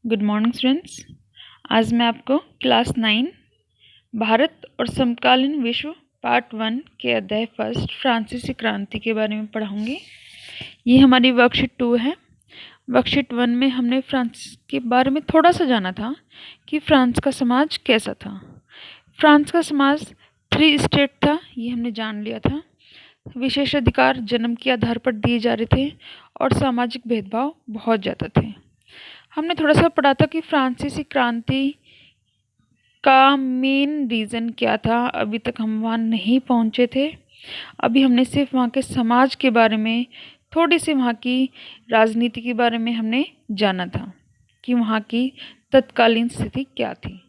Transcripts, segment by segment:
Good morning students. आज मैं आपको क्लास 9 भारत और समकालीन विश्व पार्ट 1 के अध्याय फर्स्ट फ्रांसीसी क्रांति के बारे में पढ़ाऊंगी। ये हमारी वर्कशीट 2 है। वर्कशीट 1 में हमने फ्रांस के बारे में थोड़ा सा जाना था कि फ्रांस का समाज कैसा था। फ्रांस का समाज 3 स्टेट था, ये हमने जान लिया था। विशेष अधिकार जन्म के आधार पर दिए जा रहे थे और सामाजिक भेदभाव बहुत ज़्यादा थे। हमने थोड़ा सा पढ़ा था कि फ्रांसीसी क्रांति का मेन रीज़न क्या था। अभी तक हम वहाँ नहीं पहुँचे थे। अभी हमने सिर्फ वहाँ के समाज के बारे में, थोड़ी सी वहाँ की राजनीति के बारे में हमने जाना था कि वहाँ की तत्कालीन स्थिति क्या थी।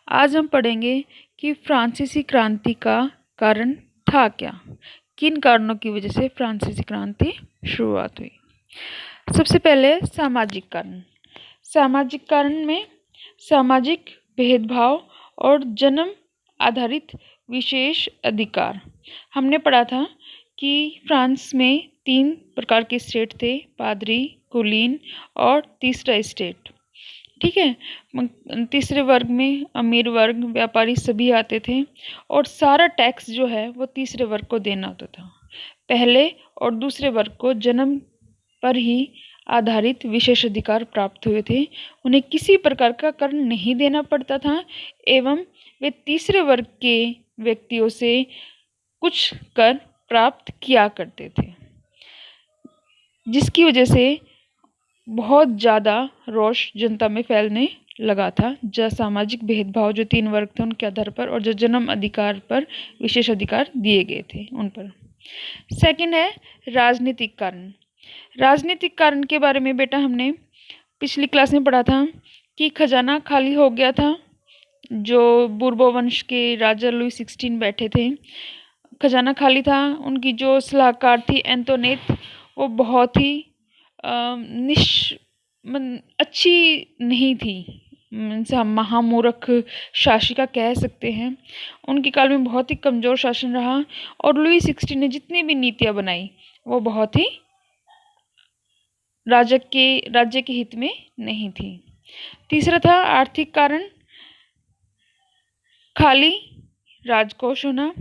आज हम पढ़ेंगे कि फ्रांसीसी क्रांति का कारण था क्या, किन कारणों की वजह से फ्रांसीसी क्रांति शुरुआत हुई। सबसे पहले सामाजिक कारण। सामाजिक कारण में सामाजिक भेदभाव और जन्म आधारित विशेष अधिकार। हमने पढ़ा था कि फ्रांस में 3 प्रकार के स्टेट थे, पादरी, कुलीन और तीसरा स्टेट। ठीक है, तीसरे वर्ग में अमीर वर्ग, व्यापारी सभी आते थे और सारा टैक्स जो है वो तीसरे वर्ग को देना होता था। पहले और दूसरे वर्ग को जन्म पर ही आधारित विशेष अधिकार प्राप्त हुए थे। उन्हें किसी प्रकार का कर नहीं देना पड़ता था एवं वे तीसरे वर्ग के व्यक्तियों से कुछ कर प्राप्त किया करते थे, जिसकी वजह से बहुत ज़्यादा रोष जनता में फैलने लगा था। जो सामाजिक भेदभाव जो 3 वर्ग थे उनके आधार पर और जो जन्म अधिकार पर विशेष अधिकार दिए गए थे उन पर। सेकंड है राजनीतिक कारण। राजनीतिक कारण के बारे में बेटा हमने पिछली क्लास में पढ़ा था कि खजाना खाली हो गया था। जो बूर्बो वंश के राजा लुई 16 बैठे थे, खजाना खाली था। उनकी जो सलाहकार थी एंटोनेट, वो बहुत ही अच्छी नहीं थी, हम महामूर्ख शासिका कह सकते हैं। उनके काल में बहुत ही कमज़ोर शासन रहा और लुई 16 ने जितनी भी नीतियाँ बनाई वो बहुत ही राज्य के हित में नहीं थी। तीसरा था आर्थिक कारण। खाली राजकोष होना,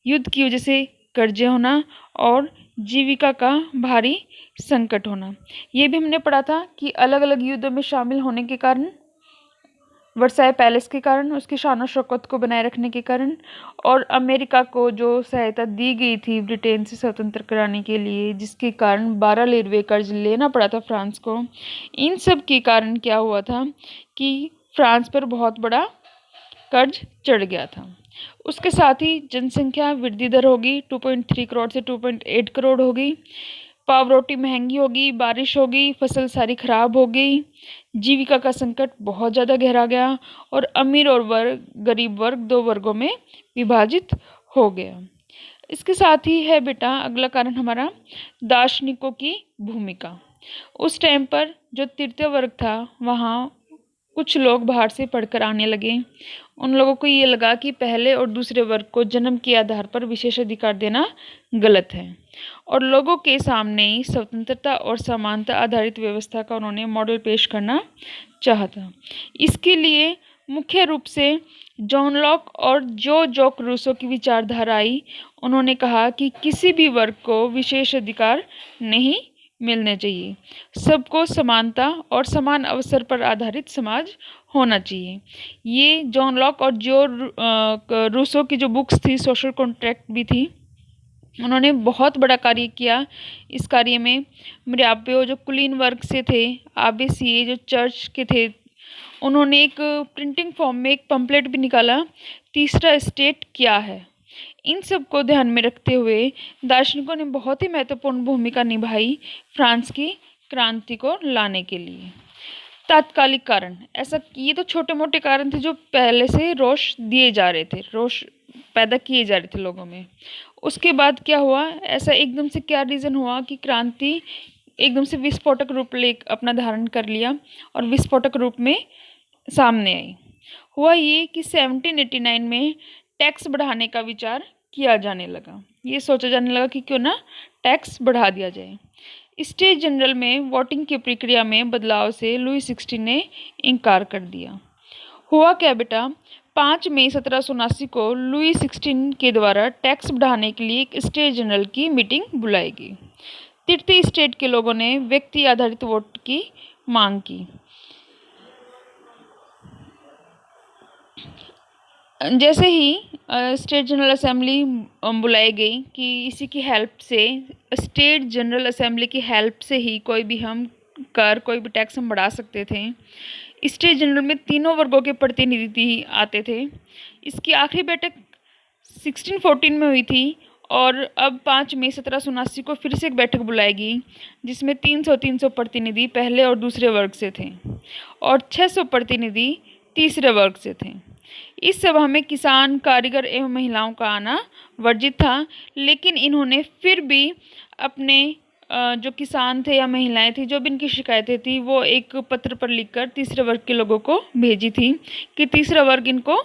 युद्ध की वजह से कर्जे होना और जीविका का भारी संकट होना। ये भी हमने पढ़ा था कि अलग अलग युद्धों में शामिल होने के कारण, वर्साई पैलेस के कारण, उसकी शान शौकत को बनाए रखने के कारण और अमेरिका को जो सहायता दी गई थी ब्रिटेन से स्वतंत्र कराने के लिए, जिसके कारण 12 लेरवे कर्ज लेना पड़ा था फ्रांस को। इन सब के कारण क्या हुआ था कि फ्रांस पर बहुत बड़ा कर्ज चढ़ गया था। उसके साथ ही जनसंख्या वृद्धि दर होगी, 2.3 करोड़ से 2.8 करोड़ होगी। पाव रोटी महंगी होगी, बारिश होगी, फसल सारी खराब हो गई, जीविका का संकट बहुत ज़्यादा गहरा गया और अमीर और गरीब वर्ग 2 वर्गों में विभाजित हो गया। इसके साथ ही है बेटा अगला कारण हमारा दार्शनिकों की भूमिका। उस टाइम पर जो तृतीय वर्ग था, वहाँ कुछ लोग बाहर से पढ़कर आने लगे। उन लोगों को ये लगा कि पहले और दूसरे वर्ग को जन्म के आधार पर विशेष अधिकार देना गलत है और लोगों के सामने स्वतंत्रता और समानता आधारित व्यवस्था का उन्होंने मॉडल पेश करना चाहा था। इसके लिए मुख्य रूप से जॉन लॉक और जॉक रूसो की विचारधारा आई। उन्होंने कहा कि किसी भी वर्ग को विशेष अधिकार नहीं मिलने चाहिए, सबको समानता और समान अवसर पर आधारित समाज होना चाहिए। ये जॉन लॉक और रूसो की जो बुक्स थी, सोशल कॉन्ट्रैक्ट भी थी, उन्होंने बहुत बड़ा कार्य किया। इस कार्य में म्याब्यो जो कुलीन वर्ग से थे, आबेसिए जो चर्च के थे, उन्होंने एक प्रिंटिंग फॉर्म में एक पंपलेट भी निकाला, तीसरा स्टेट क्या है। इन सब को ध्यान में रखते हुए दार्शनिकों ने बहुत ही महत्वपूर्ण भूमिका निभाई फ्रांस की क्रांति को लाने के लिए। तात्कालिक कारण, ऐसा ये तो छोटे मोटे कारण थे जो पहले से रोष दिए जा रहे थे, रोष पैदा किए जा रहे थे लोगों में। उसके बाद क्या हुआ, ऐसा एकदम से क्या रीज़न हुआ कि क्रांति एकदम से विस्फोटक रूप ले अपना धारण कर लिया और विस्फोटक रूप में सामने आई। हुआ ये कि 1789 में टैक्स बढ़ाने का विचार किया जाने लगा। ये सोचा जाने लगा कि क्यों ना टैक्स बढ़ा दिया जाए। स्टेट जनरल में वोटिंग की प्रक्रिया में बदलाव से लुई 16 ने इनकार कर दिया। हुआ क्या बेटा, 5 मई 1779 को लुई 16 के द्वारा टैक्स बढ़ाने के लिए एक स्टेट जनरल की मीटिंग बुलाई गई। 33 स्टेट के लोगों ने व्यक्ति आधारित वोट की मांग की। जैसे ही स्टेट जनरल असेंबली बुलाई गई कि इसी की हेल्प से, स्टेट जनरल असेंबली की हेल्प से ही कोई भी टैक्स हम बढ़ा सकते थे। स्टेट जनरल में तीनों वर्गों के प्रतिनिधि आते थे। इसकी आखिरी बैठक 1614 में हुई थी और अब 5 मई 1779 को फिर से एक बैठक बुलाएगी जिसमें 300 प्रतिनिधि पहले और दूसरे वर्ग से थे और 600 प्रतिनिधि तीसरे वर्ग से थे। इस सभा में किसान, कारीगर एवं महिलाओं का आना वर्जित था, लेकिन इन्होंने फिर भी अपने जो किसान थे या महिलाएं थी, जो भी इनकी शिकायतें थी, वो एक पत्र पर लिखकर तीसरे वर्ग के लोगों को भेजी थी कि तीसरा वर्ग इनको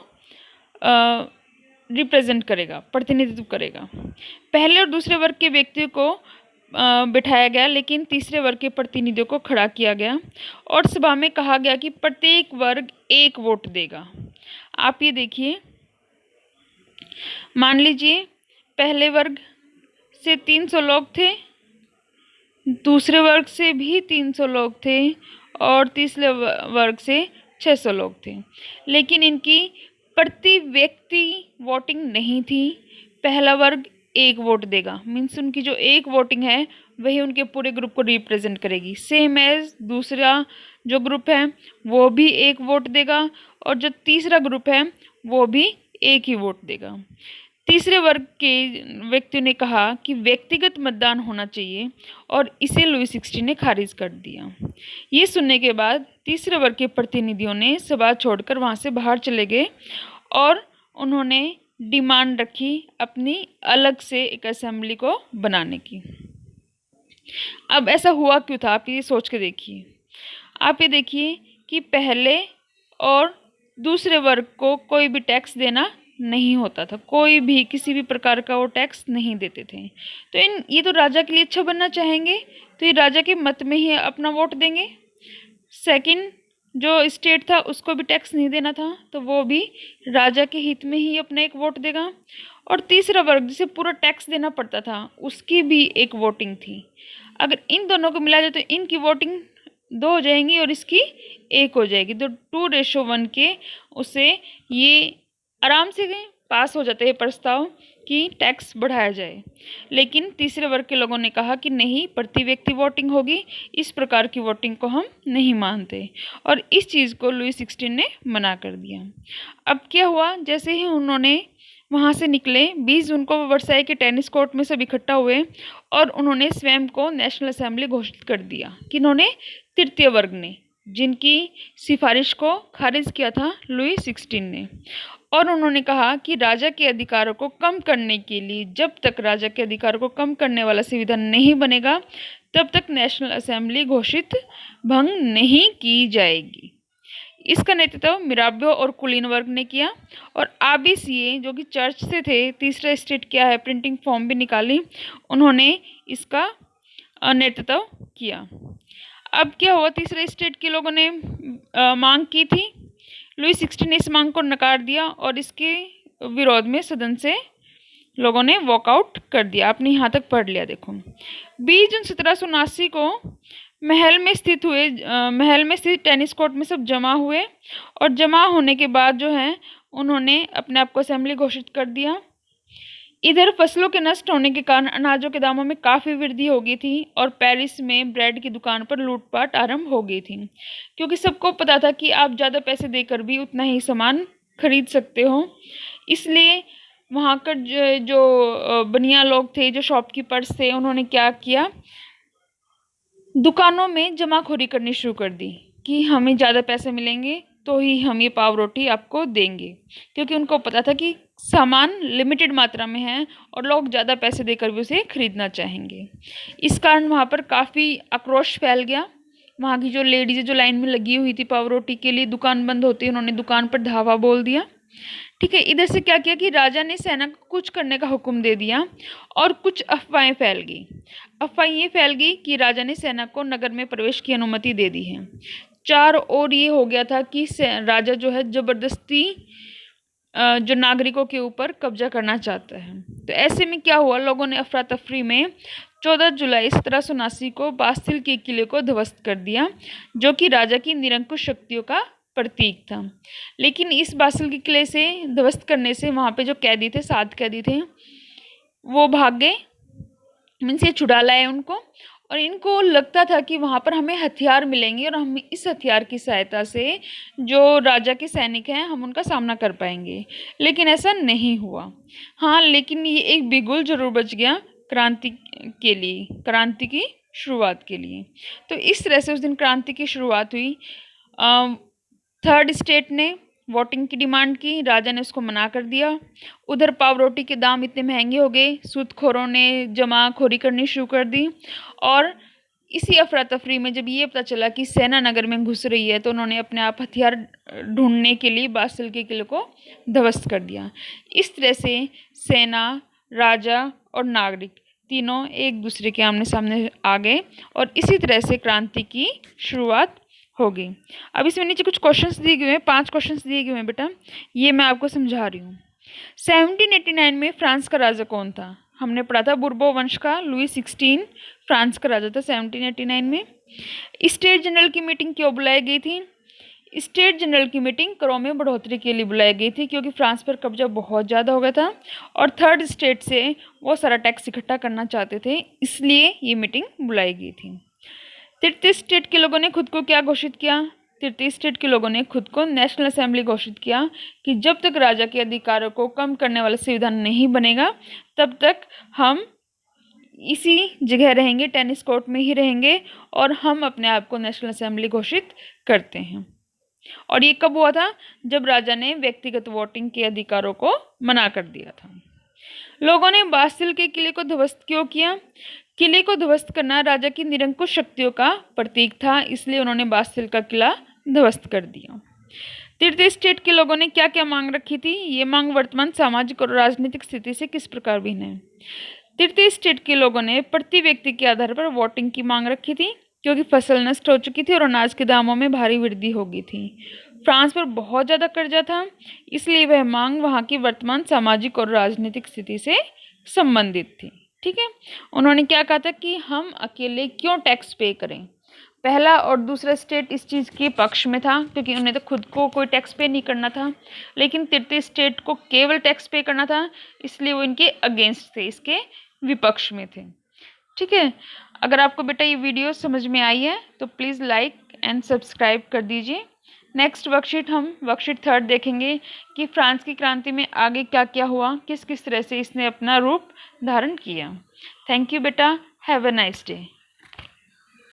रिप्रेजेंट करेगा, प्रतिनिधित्व करेगा। पहले और दूसरे वर्ग के व्यक्तियों को बिठाया गया, लेकिन तीसरे वर्ग के प्रतिनिधियों को खड़ा किया गया और सभा में कहा गया कि प्रत्येक वर्ग एक वोट देगा। आप ये देखिए, मान लीजिए पहले वर्ग से 300 लोग थे, दूसरे वर्ग से भी 300 लोग थे और तीसरे वर्ग से 600 लोग थे, लेकिन इनकी प्रति व्यक्ति वोटिंग नहीं थी। पहला वर्ग एक वोट देगा, मीन्स उनकी जो एक वोटिंग है वही उनके पूरे ग्रुप को रिप्रेजेंट करेगी। सेम एज दूसरा जो ग्रुप है वो भी एक वोट देगा और जो तीसरा ग्रुप है वो भी एक ही वोट देगा। तीसरे वर्ग के व्यक्तियों ने कहा कि व्यक्तिगत मतदान होना चाहिए और इसे लुई 16 ने खारिज कर दिया। ये सुनने के बाद तीसरे वर्ग के प्रतिनिधियों ने सभा छोड़कर वहाँ से बाहर चले गए और उन्होंने डिमांड रखी अपनी अलग से एक असेंबली को बनाने की। अब ऐसा हुआ क्यों था, आप ये सोच के देखिए। आप ये देखिए कि पहले और दूसरे वर्ग को कोई भी टैक्स देना नहीं होता था, कोई भी किसी भी प्रकार का वो टैक्स नहीं देते थे। तो ये तो राजा के लिए अच्छा बनना चाहेंगे, तो ये राजा के मत में ही अपना वोट देंगे। सेकंड, जो स्टेट था उसको भी टैक्स नहीं देना था, तो वो भी राजा के हित में ही अपना एक वोट देगा। और तीसरा वर्ग जिसे पूरा टैक्स देना पड़ता था, उसकी भी एक वोटिंग थी। अगर इन दोनों को मिला जाए तो इनकी वोटिंग 2 हो जाएंगी और इसकी 1 हो जाएगी। तो 2:1 के उससे ये आराम से पास हो जाते हैं प्रस्ताव कि टैक्स बढ़ाया जाए। लेकिन तीसरे वर्ग के लोगों ने कहा कि नहीं, प्रति व्यक्ति वोटिंग होगी, इस प्रकार की वोटिंग को हम नहीं मानते और इस चीज़ को लुई 16 ने मना कर दिया। अब क्या हुआ, जैसे ही उन्होंने वहाँ से निकले, 20 जून को वर्साई के टेनिस कोर्ट में सब इकट्ठा हुए और उन्होंने स्वयं को नेशनल असेंबली घोषित कर दिया कि इन्होंने तृतीय वर्ग ने, जिनकी सिफारिश को खारिज किया था लुई 16 ने, और उन्होंने कहा कि राजा के अधिकारों को कम करने के लिए, जब तक राजा के अधिकारों को कम करने वाला संविधान नहीं बनेगा तब तक नेशनल असेंबली घोषित भंग नहीं की जाएगी। इसका नेतृत्व मिराबियो और कुलीन वर्ग ने किया और आबीसीए जो कि चर्च से थे, तीसरा स्टेट क्या है, प्रिंटिंग फॉर्म भी निकाली, उन्होंने इसका नेतृत्व किया। अब क्या हुआ, तीसरे स्टेट के लोगों ने मांग की थी, लुई 16 ने इस मांग को नकार दिया और इसके विरोध में सदन से लोगों ने वॉकआउट कर दिया। आपने यहाँ तक पढ़ लिया। देखो, 20 जून 1779 को महल में स्थित टेनिस कोर्ट में सब जमा हुए और जमा होने के बाद जो है उन्होंने अपने आप को असेंबली घोषित कर दिया। इधर फसलों के नष्ट होने के कारण अनाजों के दामों में काफ़ी वृद्धि हो गई थी और पेरिस में ब्रेड की दुकान पर लूटपाट आरंभ हो गई थी, क्योंकि सबको पता था कि आप ज़्यादा पैसे देकर भी उतना ही सामान खरीद सकते हो। इसलिए वहाँ कर जो बनिया लोग थे, जो शॉपकीपर्स थे, उन्होंने क्या किया, दुकानों में जमाखोरी करनी शुरू कर दी कि हमें ज़्यादा पैसे मिलेंगे तो ही हम ये पाव रोटी आपको देंगे, क्योंकि उनको पता था कि सामान लिमिटेड मात्रा में है और लोग ज़्यादा पैसे देकर भी उसे खरीदना चाहेंगे। इस कारण वहाँ पर काफ़ी आक्रोश फैल गया। वहाँ की जो लेडीज़ जो लाइन में लगी हुई थी पाव रोटी के लिए, दुकान बंद होती, उन्होंने दुकान पर धावा बोल दिया। ठीक है। इधर से क्या किया कि राजा ने सेना को कुछ करने का हुक्म दे दिया और कुछ अफवाहें फैल गई। अफवाह ये फैल गई कि राजा ने सेना को नगर में प्रवेश की अनुमति दे दी है। चारों ओर ये हो गया था कि राजा जो है जबरदस्ती जो नागरिकों के ऊपर कब्जा करना चाहता है। तो ऐसे में क्या हुआ, लोगों ने अफरा तफरी में 14 जुलाई 1779 को बास्तिल के किले को ध्वस्त कर दिया, जो कि राजा की निरंकुश शक्तियों का प्रतीक था। लेकिन इस बास्तिल के किले से ध्वस्त करने से वहाँ पे जो कैदी थे, 7 कैदी थे, वो भाग गए, इनसे छुड़ा लाए उनको। और इनको लगता था कि वहाँ पर हमें हथियार मिलेंगे और हम इस हथियार की सहायता से जो राजा के सैनिक हैं हम उनका सामना कर पाएंगे। लेकिन ऐसा नहीं हुआ। हाँ, लेकिन ये एक बिगुल जरूर बच गया क्रांति के लिए, क्रांति की शुरुआत के लिए। तो इस तरह से उस दिन क्रांति की शुरुआत हुई। थर्ड स्टेट ने वोटिंग की डिमांड की, राजा ने उसको मना कर दिया। उधर पाव रोटी के दाम इतने महंगे हो गए, सूदखोरों ने जमाखोरी करनी शुरू कर दी। और इसी अफरा तफरी में जब ये पता चला कि सेना नगर में घुस रही है, तो उन्होंने अपने आप हथियार ढूंढने के लिए बास्तिल के किले को ध्वस्त कर दिया। इस तरह से सेना, राजा और नागरिक तीनों एक दूसरे के आमने सामने आ गए और इसी तरह से क्रांति की शुरुआत हो गई। अब इसमें नीचे कुछ क्वेश्चंस दिए गए हैं, 5 क्वेश्चंस दिए गए हैं बेटा, ये मैं आपको समझा रही हूँ। 1789 में फ्रांस का राजा कौन था? हमने पढ़ा था बुर्बो वंश का लुई 16 फ्रांस का राजा था 1789 में। स्टेट जनरल की मीटिंग क्यों बुलाई गई थी? स्टेट जनरल की मीटिंग करों में बढ़ोतरी के लिए बुलाई गई थी, क्योंकि फ्रांस पर कब्जा बहुत ज़्यादा हो गया था और थर्ड स्टेट से वो सारा टैक्स इकट्ठा करना चाहते थे, इसलिए ये मीटिंग बुलाई गई थी। तृतीय स्टेट के लोगों ने खुद को क्या घोषित किया? तृतीय स्टेट के लोगों ने खुद को नेशनल असेंबली घोषित किया कि जब तक राजा के अधिकारों को कम करने वाला संविधान नहीं बनेगा, तब तक हम इसी जगह रहेंगे, टेनिस कोर्ट में ही रहेंगे और हम अपने आप को नेशनल असेंबली घोषित करते हैं। और ये कब हुआ था? जब राजा ने व्यक्तिगत वोटिंग के अधिकारों को मना कर दिया था। लोगों ने बास्तिल के किले को ध्वस्त क्यों किया? किले को ध्वस्त करना राजा की निरंकुश शक्तियों का प्रतीक था, इसलिए उन्होंने बास्तिल का किला ध्वस्त कर दिया। तृतीय स्टेट के लोगों ने क्या क्या मांग रखी थी? ये मांग वर्तमान सामाजिक और राजनीतिक स्थिति से किस प्रकार भिन्न है? तृतीय स्टेट के लोगों ने प्रति व्यक्ति के आधार पर वोटिंग की मांग रखी थी, क्योंकि फसल नष्ट हो चुकी थी और अनाज के दामों में भारी वृद्धि हो गई थी। फ्रांस पर बहुत ज़्यादा कर्जा था, इसलिए वह मांग वहाँ की वर्तमान सामाजिक और राजनीतिक स्थिति से संबंधित थी। ठीक है, उन्होंने क्या कहा था कि हम अकेले क्यों टैक्स पे करें। पहला और दूसरा स्टेट इस चीज़ के पक्ष में था, क्योंकि उन्हें तो खुद को कोई टैक्स पे नहीं करना था, लेकिन तृतीय स्टेट को केवल टैक्स पे करना था, इसलिए वो इनके अगेंस्ट थे, इसके विपक्ष में थे। ठीक है, अगर आपको बेटा ये वीडियो समझ में आई है तो प्लीज़ लाइक एंड सब्सक्राइब कर दीजिए। नेक्स्ट वर्कशीट हम वर्कशीट 3 देखेंगे कि फ्रांस की क्रांति में आगे क्या क्या हुआ, किस किस तरह से इसने अपना रूप धारण किया। थैंक यू बेटा, हैव अ नाइस डे।